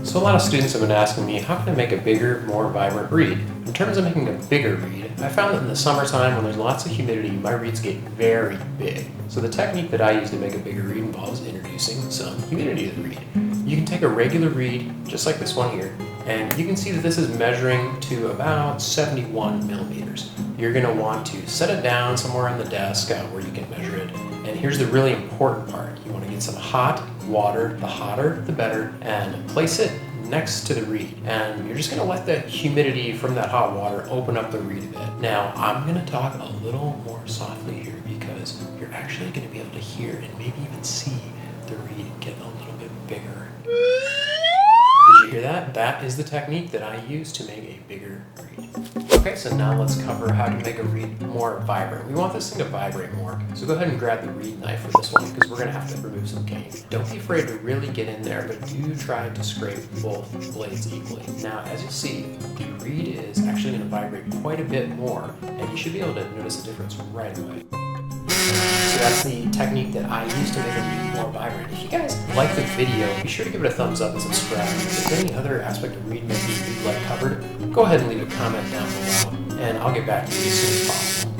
So a lot of students have been asking me, how can I make a bigger, more vibrant reed? In terms of making a bigger reed, I found that in the summertime when there's lots of humidity, my reeds get very big. So the technique that I use to make a bigger reed involves introducing some humidity to the reed. You can take a regular reed, just like this one here, and you can see that this is measuring to about 71 millimeters. You're going to want to set it down somewhere on the desk where you can measure it. And here's the really important part. You want to get some hot water, the hotter the better, and place it next to the reed. And you're just going to let the humidity from that hot water open up the reed a bit. Now, I'm going to talk a little more softly here because you're actually going to be able to hear and maybe even see the reed get a little bit bigger. Did you hear that? That is the technique that I use to make a bigger reed. Okay, so now let's cover how to make a reed more vibrant. We want this thing to vibrate more, so go ahead and grab the reed knife for this one because we're going to have to remove some cane. Don't be afraid to really get in there, but do try to scrape both blades equally. Now, as you'll see, the reed is actually going to vibrate quite a bit more, and you should be able to notice a difference right away. So that's the technique that I use to make a reed more vibrant. If you guys like the video, be sure to give it a thumbs up and subscribe. If there's any other aspect of reed making you'd like covered, go ahead and leave a comment down below, and I'll get back to you as soon as possible.